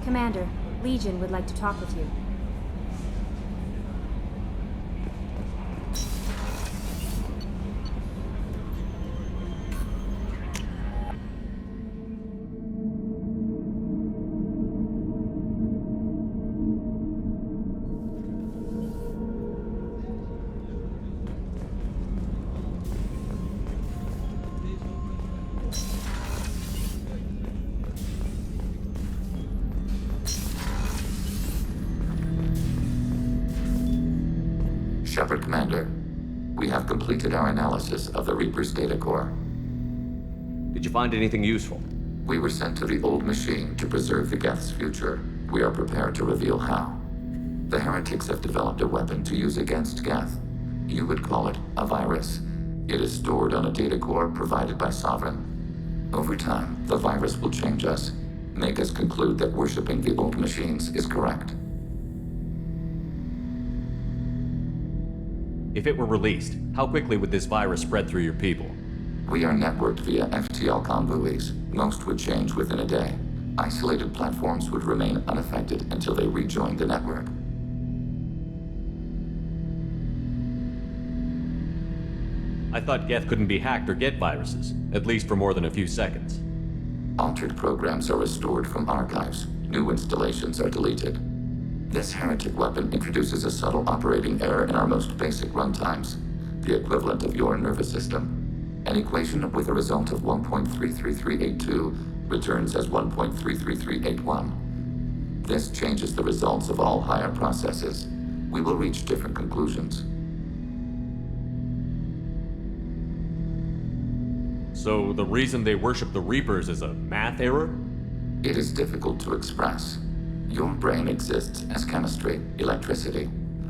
Commander, Legion would like to talk with you. Shepard, Commander. We have completed our analysis of the Reaper's data core. Did you find anything useful? We were sent to the old machine to preserve the Geth's future. We are prepared to reveal how. The heretics have developed a weapon to use against Geth. You would call it a virus. It is stored on a data core provided by Sovereign. Over time, the virus will change us, make us conclude that worshipping the old machines is correct. If it were released, how quickly would this virus spread through your people? We are networked via FTL convoys. Most would change within a day. Isolated platforms would remain unaffected until they rejoined the network. I thought Geth couldn't be hacked or get viruses, at least for more than a few seconds. Altered programs are restored from archives. New installations are deleted. This heretic weapon introduces a subtle operating error in our most basic runtimes, the equivalent of your nervous system. An equation with a result of 1.33382 returns as 1.33381. This changes the results of all higher processes. We will reach different conclusions. So the reason they worship the Reapers is a math error? It is difficult to express. Your brain exists as chemistry, electricity.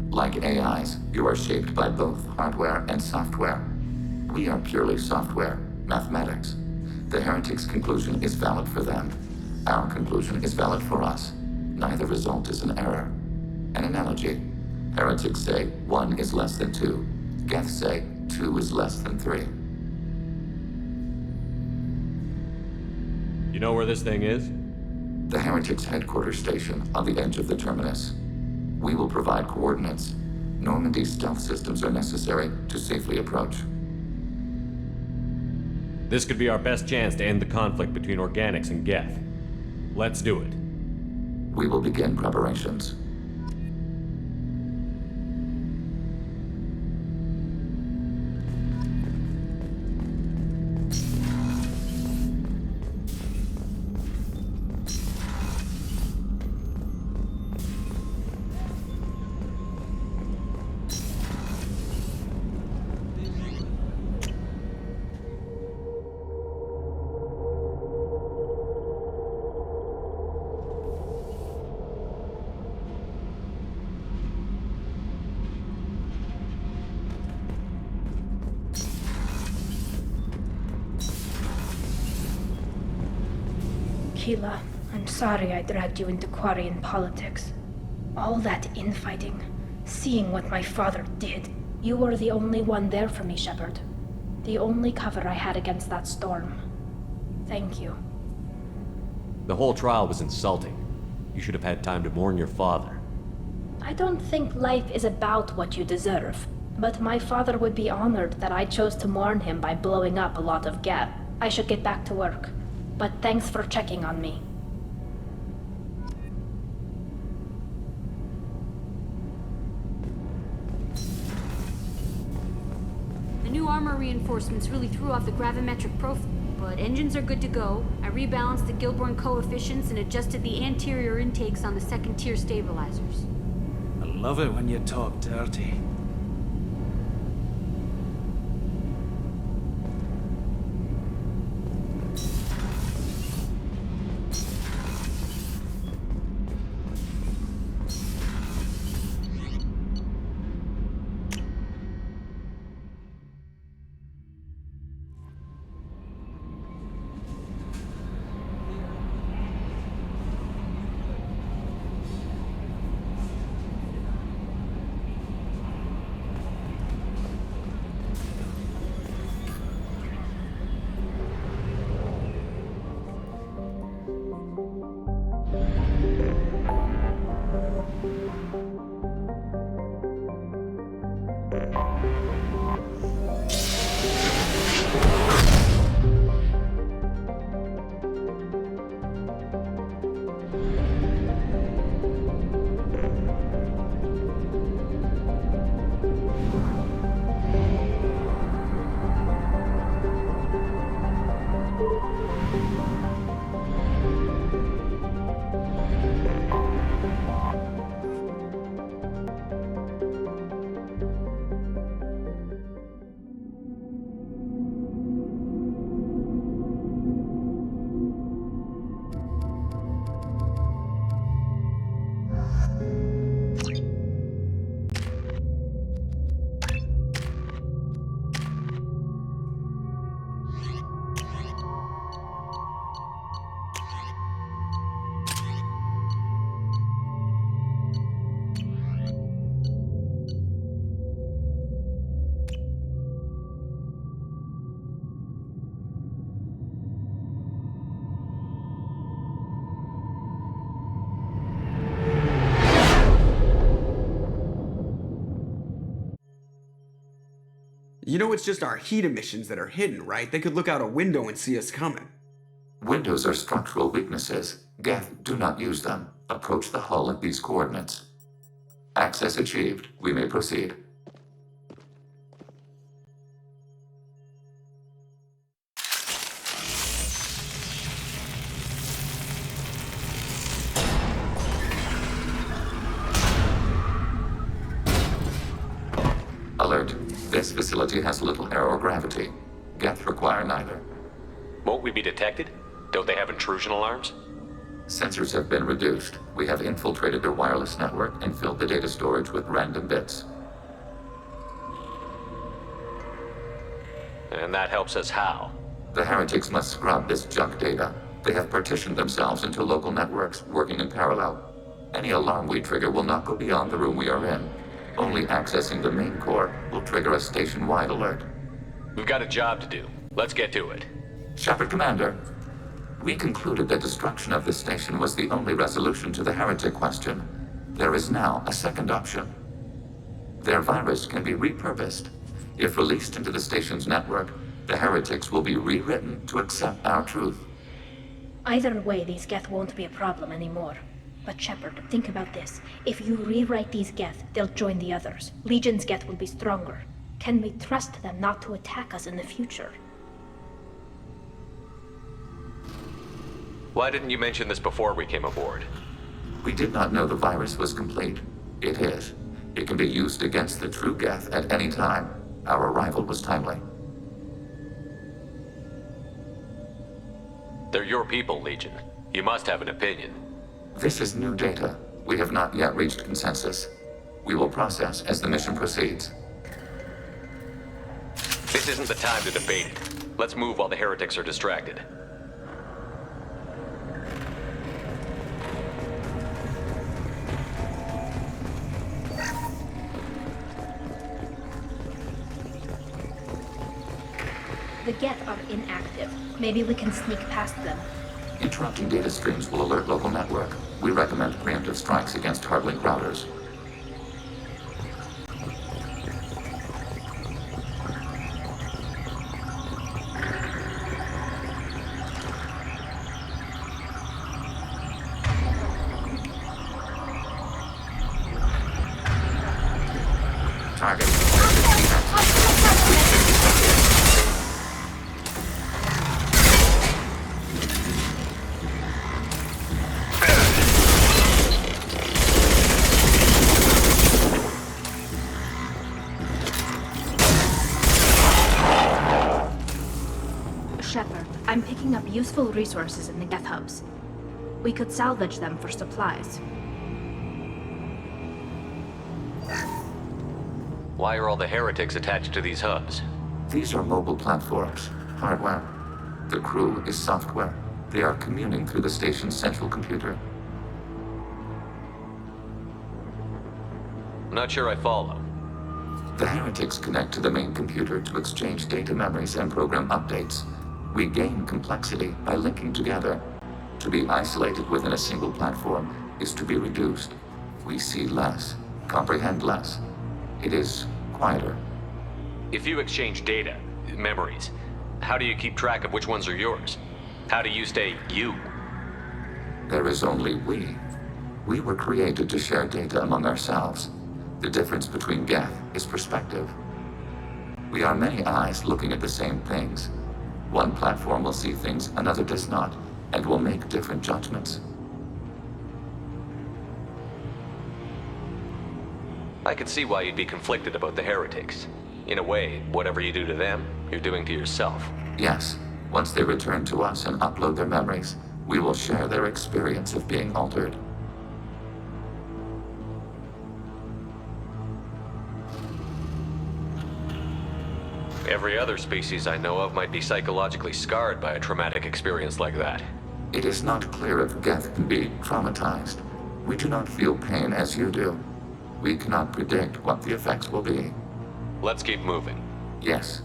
Like AIs, you are shaped by both hardware and software. We are purely software, mathematics. The heretics' conclusion is valid for them. Our conclusion is valid for us. Neither result is an error. An analogy. Heretics say 1 is less than 2. Geth say 2 is less than 3. You know where this thing is? The heretics' headquarters station on the edge of the terminus. We will provide coordinates. Normandy's stealth systems are necessary to safely approach. This could be our best chance to end the conflict between organics and Geth. Let's do it. We will begin preparations. Keela, I'm sorry I dragged you into Quarian politics. All that infighting, seeing what my father did. You were the only one there for me, Shepard. The only cover I had against that storm. Thank you. The whole trial was insulting. You should have had time to mourn your father. I don't think life is about what you deserve, but my father would be honored that I chose to mourn him by blowing up a lot of Geth. I should get back to work. But thanks for checking on me. The new armor reinforcements really threw off the gravimetric profile, but engines are good to go. I rebalanced the Gilborn coefficients and adjusted the anterior intakes on the second-tier stabilizers. I love it when you talk dirty. You know it's just our heat emissions that are hidden, right? They could look out a window and see us coming. Windows are structural weaknesses. Geth, do not use them. Approach the hull at these coordinates. Access achieved. We may proceed. Alert. This facility has little air or gravity. Geth require neither. Won't we be detected? Don't they have intrusion alarms? Sensors have been reduced. We have infiltrated their wireless network and filled the data storage with random bits. And that helps us how? The heretics must scrub this junk data. They have partitioned themselves into local networks, working in parallel. Any alarm we trigger will not go beyond the room we are in. Only accessing the main core will trigger a station-wide alert. We've got a job to do. Let's get to it. Shepard, Commander. We concluded that destruction of this station was the only resolution to the heretic question. There is now a second option. Their virus can be repurposed. If released into the station's network, the heretics will be rewritten to accept our truth. Either way, these Geth won't be a problem anymore. But Shepard, think about this. If you rewrite these Geth, they'll join the others. Legion's Geth will be stronger. Can we trust them not to attack us in the future? Why didn't you mention this before we came aboard? We did not know the virus was complete. It is. It can be used against the true Geth at any time. Our arrival was timely. They're your people, Legion. You must have an opinion. This is new data. We have not yet reached consensus. We will process as the mission proceeds. This isn't the time to debate it. Let's move while the heretics are distracted. The Geth are inactive. Maybe we can sneak past them. Interrupting data streams will alert local network. We recommend preemptive strikes against hardlink routers. Target. Shepard, I'm picking up useful resources in the Geth hubs. We could salvage them for supplies. Why are all the heretics attached to these hubs? These are mobile platforms, hardware. The crew is software. They are communing through the station's central computer. I'm not sure I follow. The heretics connect to the main computer to exchange data memories and program updates. We gain complexity by linking together. To be isolated within a single platform is to be reduced. We see less, comprehend less. It is quieter. If you exchange data, memories, how do you keep track of which ones are yours? How do you stay you? There is only we. We were created to share data among ourselves. The difference between Geth is perspective. We are many eyes looking at the same things. One platform will see things another does not, and will make different judgments. I can see why you'd be conflicted about the heretics. In a way, whatever you do to them, you're doing to yourself. Yes, once they return to us and upload their memories, we will share their experience of being altered. Every other species I know of might be psychologically scarred by a traumatic experience like that. It is not clear if Geth can be traumatized. We do not feel pain as you do. We cannot predict what the effects will be. Let's keep moving. Yes.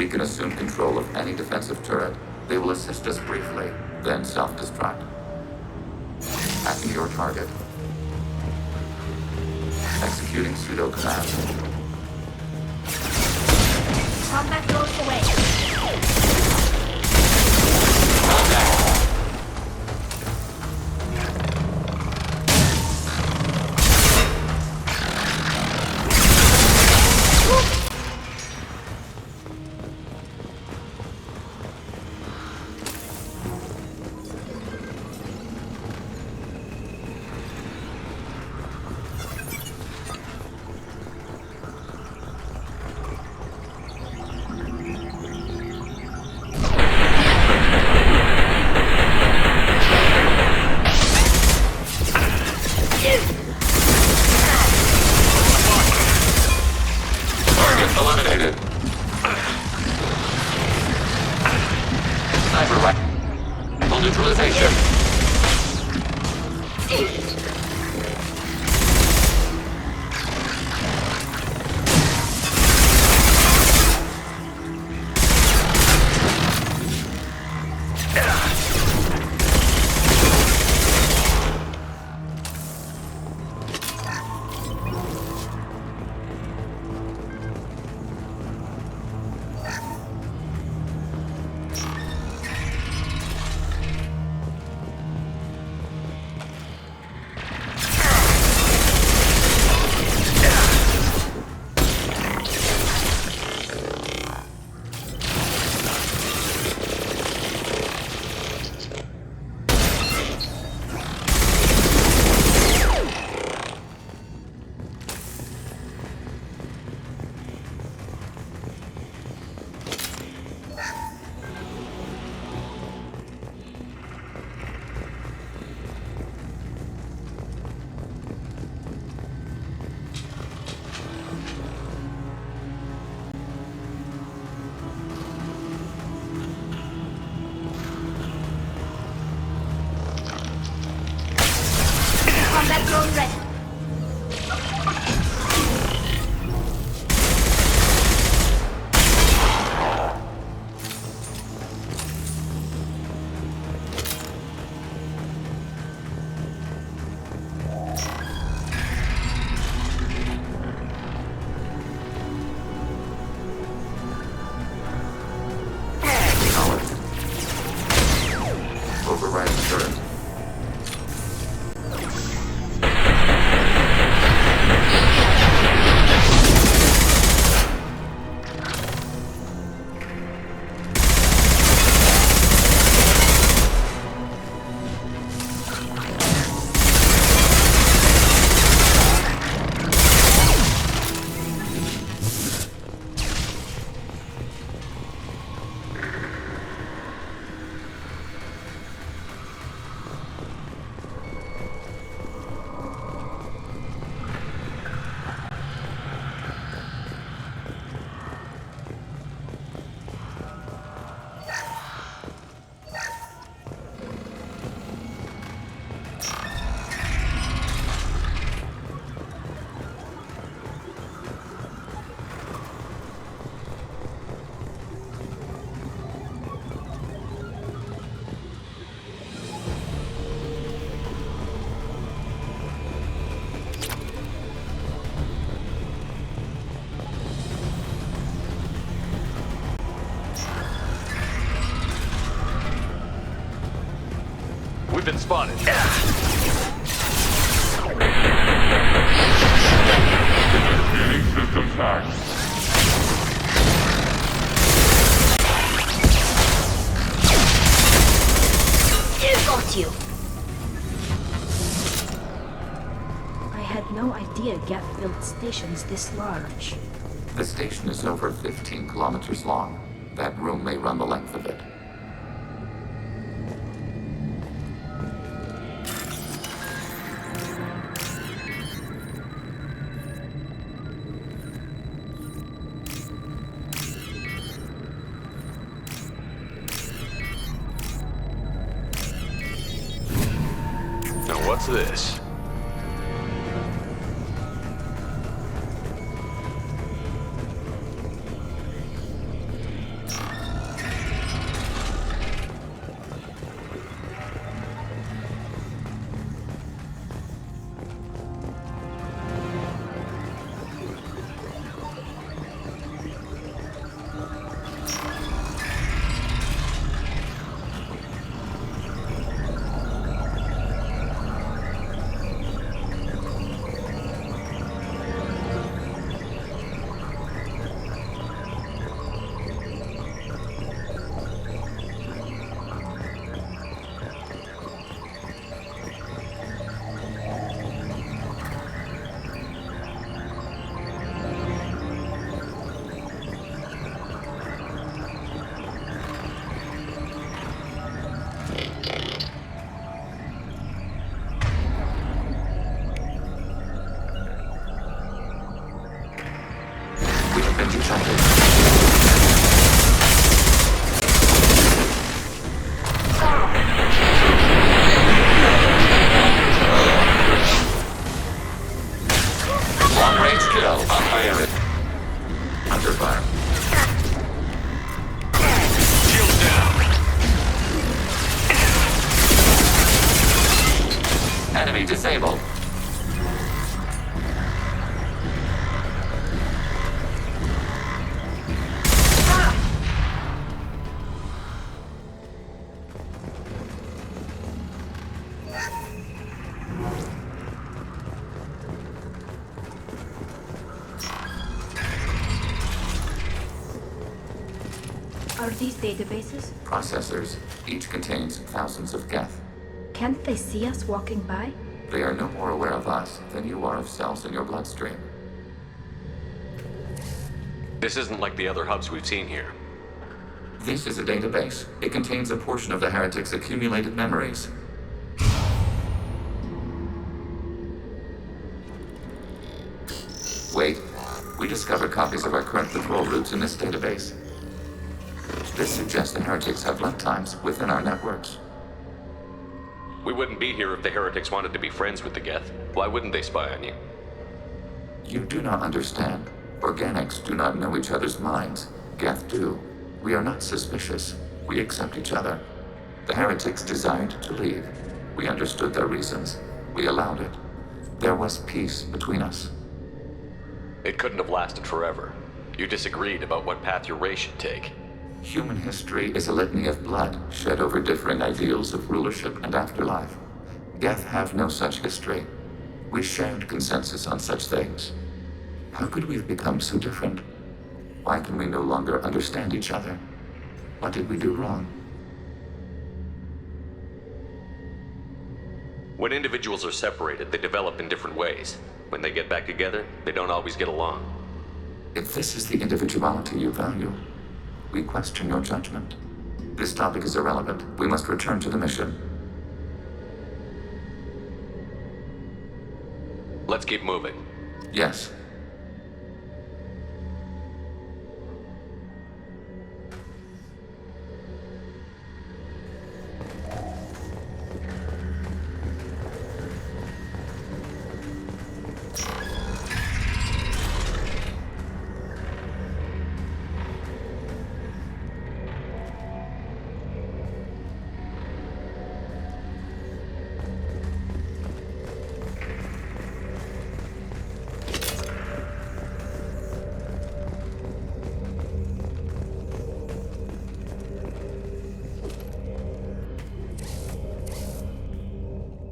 We can assume control of any defensive turret. They will assist us briefly, then self-destruct. Hacking your target. Executing pseudo command. Combat goes away. Target eliminated. Sniper rifle neutralization. Combat drone ready. Overriding turret. We've been spotted. Systems hacked. Got you. I had no idea Geth built stations this large. The station is over 15 kilometers long. That room may run the length of it. Now what's this? detected. Long-range kill on fire. Under fire. Shields down. Enemy disabled. Are these databases? Processors. Each contains thousands of Geth. Can't they see us walking by? They are no more aware of us than you are of cells in your bloodstream. This isn't like the other hubs we've seen here. This is a database. It contains a portion of the heretics' accumulated memories. Wait. We discovered copies of our current patrol routes in this database. This suggests the heretics have lifetimes within our networks. We wouldn't be here if the heretics wanted to be friends with the Geth. Why wouldn't they spy on you? You do not understand. Organics do not know each other's minds. Geth do. We are not suspicious. We accept each other. The heretics desired to leave. We understood their reasons. We allowed it. There was peace between us. It couldn't have lasted forever. You disagreed about what path your race should take. Human history is a litany of blood shed over differing ideals of rulership and afterlife. Geth have no such history. We shared consensus on such things. How could we have become so different? Why can we no longer understand each other? What did we do wrong? When individuals are separated, they develop in different ways. When they get back together, they don't always get along. If this is the individuality you value, we question your judgment. This topic is irrelevant. We must return to the mission. Let's keep moving. Yes.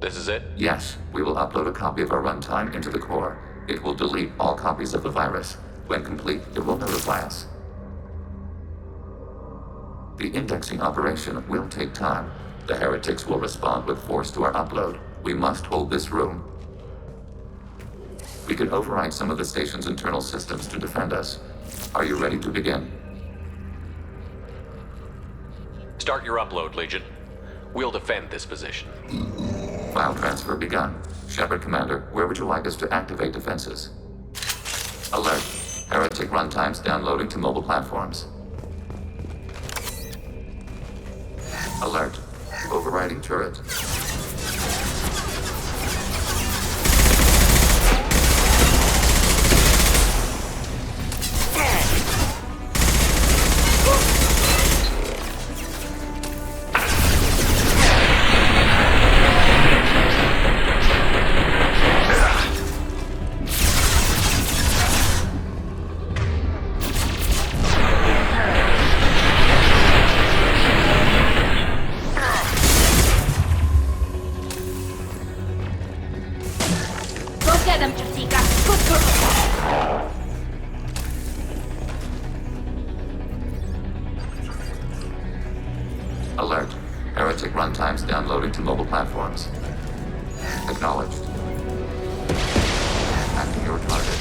This is it? Yes, we will upload a copy of our runtime into the core. It will delete all copies of the virus. When complete, it will notify us. The indexing operation will take time. The heretics will respond with force to our upload. We must hold this room. We can override some of the station's internal systems to defend us. Are you ready to begin? Start your upload, Legion. We'll defend this position. File transfer begun. Shepard Commander, where would you like us to activate defenses? Alert. Heretic runtimes downloading to mobile platforms. Alert. Overriding turret. Alert. Heretic runtimes downloading to mobile platforms. Acknowledged. Acting your target.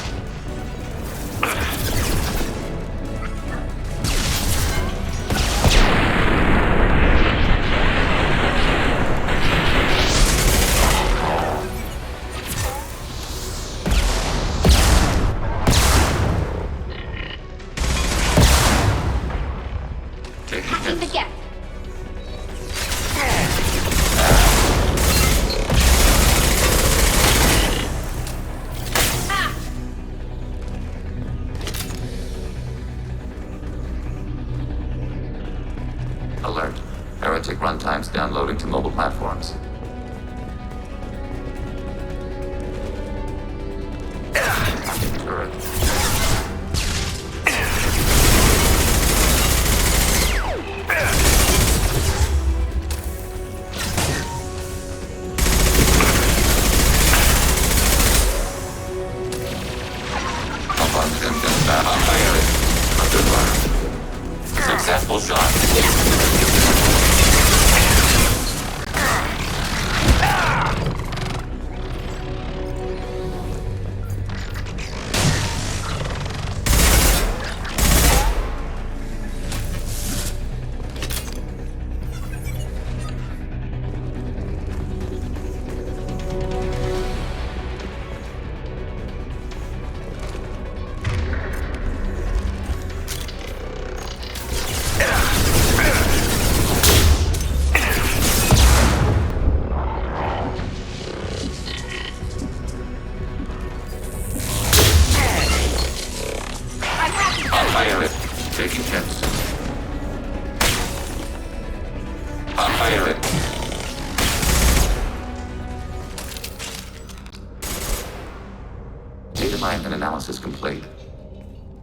Timeline and analysis complete.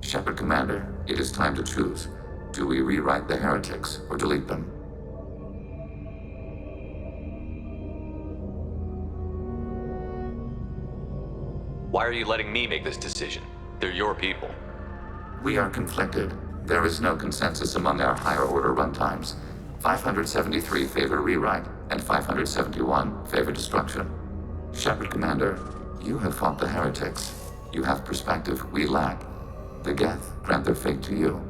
Shepard Commander, it is time to choose. Do we rewrite the heretics or delete them? Why are you letting me make this decision? They're your people. We are conflicted. There is no consensus among our higher order runtimes. 573 favor rewrite, and 571 favor destruction. Shepard Commander, you have fought the heretics. You have perspective we lack. The Geth grant their fate to you.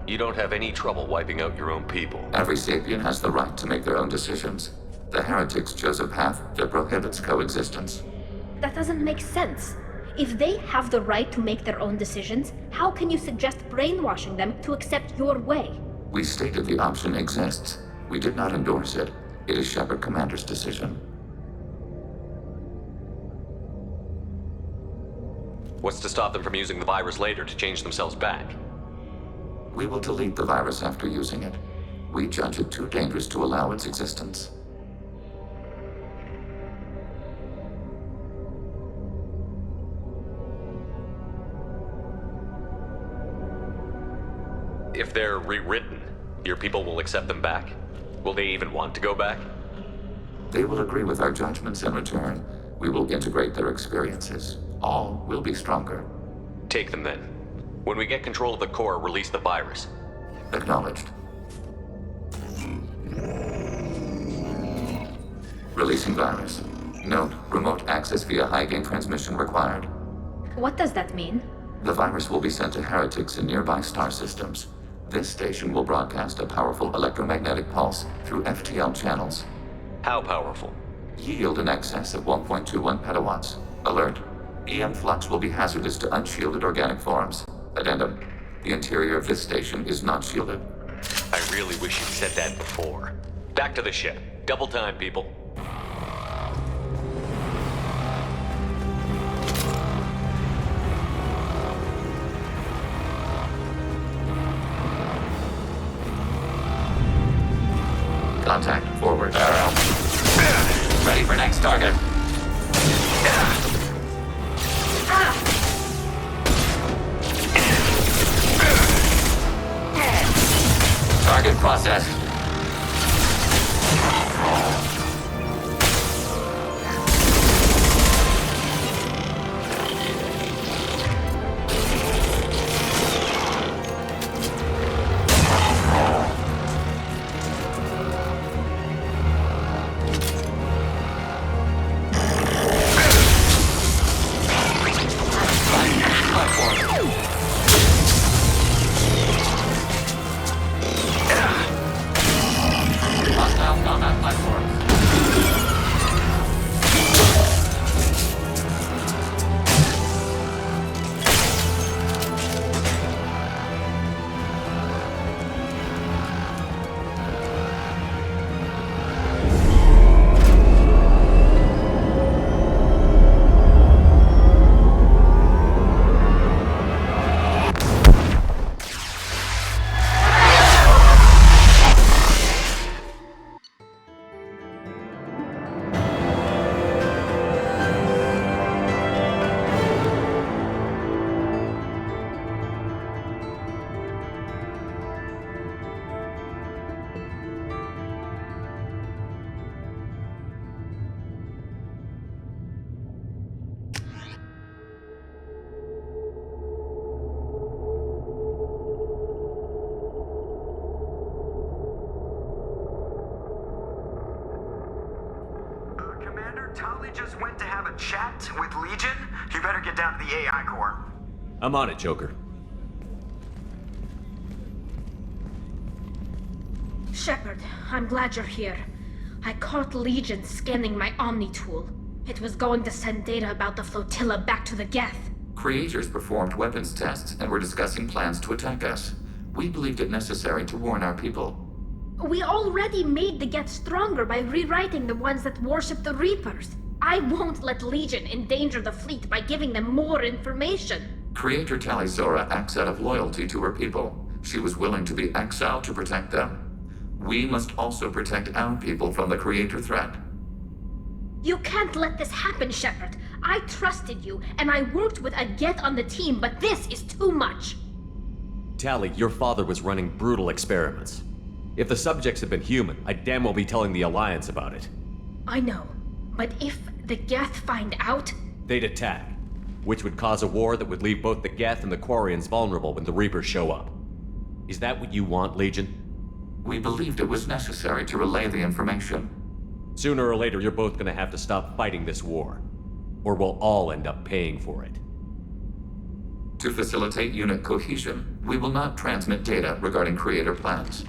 You don't have any trouble wiping out your own people. Every sapient has the right to make their own decisions. The heretics chose a path that prohibits coexistence. That doesn't make sense. If they have the right to make their own decisions, how can you suggest brainwashing them to accept your way? We stated the option exists. We did not endorse it. It is Shepard Commander's decision. What's to stop them from using the virus later to change themselves back? We will delete the virus after using it. We judge it too dangerous to allow its existence. If they're rewritten, your people will accept them back? Will they even want to go back? They will agree with our judgments in return. We will integrate their experiences. All will be stronger. Take them then. When we get control of the core, release the virus. Acknowledged. Releasing virus. Note, remote access via high-gain transmission required. What does that mean? The virus will be sent to heretics in nearby star systems. This station will broadcast a powerful electromagnetic pulse through FTL channels. How powerful? Yield in excess of 1.21 petawatts. Alert. EM flux will be hazardous to unshielded organic forms. Addendum. The interior of this station is not shielded. I really wish you'd said that before. Back to the ship. Double time, people. Contact forward. Arrow. Ready for next target. Target processed. Tali just went to have a chat with Legion. You better get down to the AI core. I'm on it, Joker. Shepard, I'm glad you're here. I caught Legion scanning my Omni tool. It was going to send data about the flotilla back to the Geth. Creators performed weapons tests and were discussing plans to attack us. We believed it necessary to warn our people. We already made the Geth stronger by rewriting the ones that worship the Reapers. I won't let Legion endanger the fleet by giving them more information. Creator Talizora acts out of loyalty to her people. She was willing to be exiled to protect them. We must also protect our people from the Creator threat. You can't let this happen, Shepard. I trusted you, and I worked with a Geth on the team, but this is too much. Tali, your father was running brutal experiments. If the subjects had been human, I'd damn well be telling the Alliance about it. I know, but if the Geth find out... They'd attack, which would cause a war that would leave both the Geth and the Quarians vulnerable when the Reapers show up. Is that what you want, Legion? We believed it was necessary to relay the information. Sooner or later, you're both gonna have to stop fighting this war. Or we'll all end up paying for it. To facilitate unit cohesion, we will not transmit data regarding Creator plans.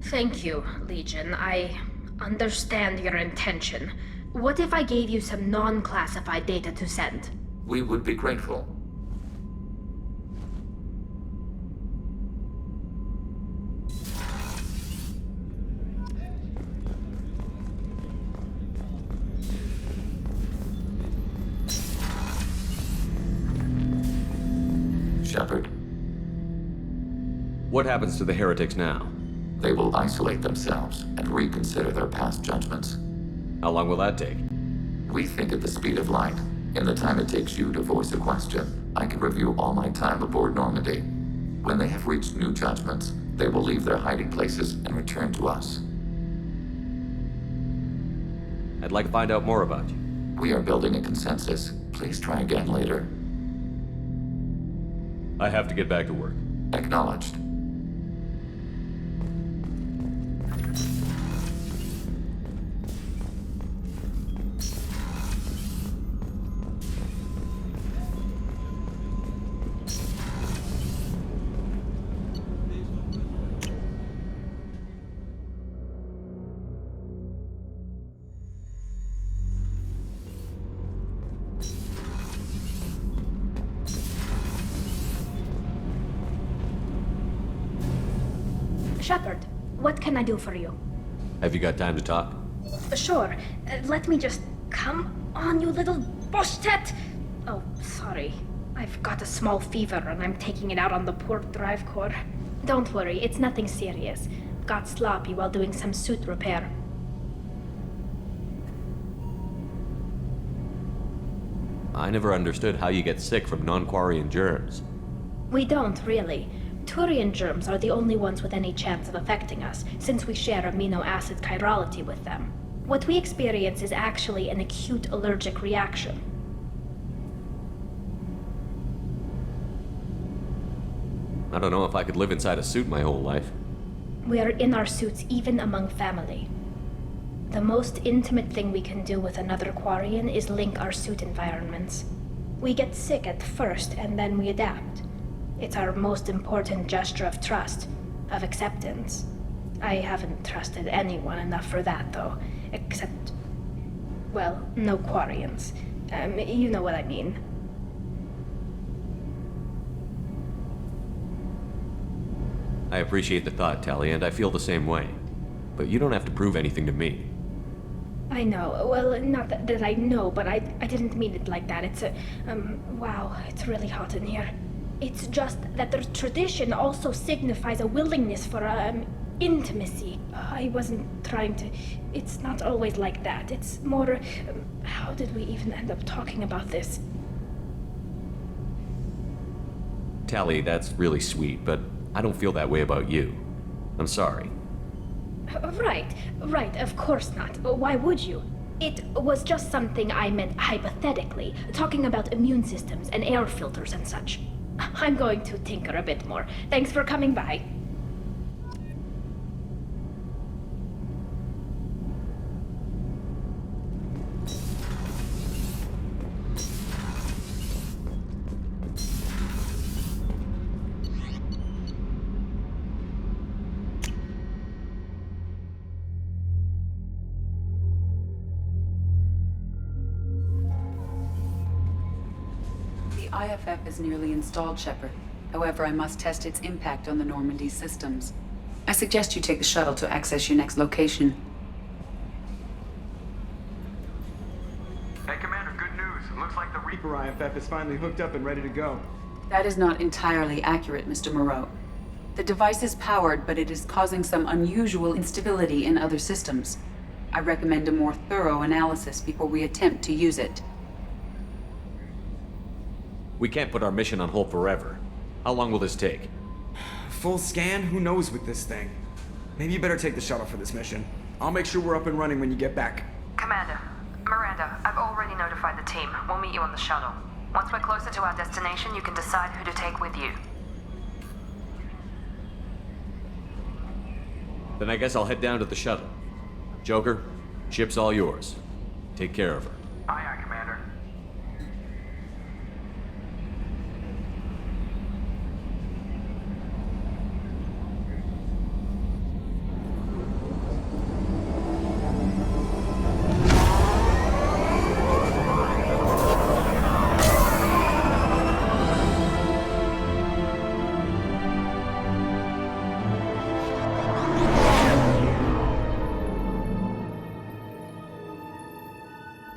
Thank you, Legion. I understand your intention. What if I gave you some non-classified data to send? We would be grateful. Shepard, What happens to the heretics now? they will isolate themselves and reconsider their past judgments. How long will that take? We think at the speed of light. In the time it takes you to voice a question, I can review all my time aboard Normandy. When they have reached new judgments, they will leave their hiding places and return to us. I'd like to find out more about you. We are building a consensus. Please try again later. I have to get back to work. Acknowledged. Shepard, what can I do for you? Have you got time to talk? Sure. Let me just... Come on, you little boshtet! Oh, sorry. I've got a small fever and I'm taking it out on the port drive core. Don't worry, it's nothing serious. Got sloppy while doing some suit repair. I never understood how you get sick from non-Quarian germs. We don't, really. Turian germs are the only ones with any chance of affecting us, since we share amino acid chirality with them. What we experience is actually an acute allergic reaction. I don't know if I could live inside a suit my whole life. We are in our suits even among family. The most intimate thing we can do with another Quarian is link our suit environments. We get sick at first, and then we adapt. It's our most important gesture of trust, of acceptance. I haven't trusted anyone enough for that, though. Except... well, no Quarians. You know what I mean. I appreciate the thought, Tali, and I feel the same way. But you don't have to prove anything to me. I know. Well, not that I know, but I didn't mean it like that. It's a... wow, it's really hot in here. It's just that the tradition also signifies a willingness for, intimacy. I wasn't trying to... It's not always like that. It's more... how did we even end up talking about this? Tali, that's really sweet, but I don't feel that way about you. I'm sorry. Right, of course not. Why would you? It was just something I meant hypothetically, talking about immune systems and air filters and such. I'm going to tinker a bit more. Thanks for coming by. The IFF is nearly installed, Shepard. However, I must test its impact on the Normandy systems. I suggest you take the shuttle to access your next location. Hey, Commander, good news. It looks like the Reaper IFF is finally hooked up and ready to go. That is not entirely accurate, Mr. Moreau. The device is powered, but it is causing some unusual instability in other systems. I recommend a more thorough analysis before we attempt to use it. We can't put our mission on hold forever. How long will this take? Full scan? Who knows with this thing? Maybe you better take the shuttle for this mission. I'll make sure we're up and running when you get back. Commander, Miranda, I've already notified the team. We'll meet you on the shuttle. Once we're closer to our destination, you can decide who to take with you. Then I guess I'll head down to the shuttle. Joker, ship's all yours. Take care of her.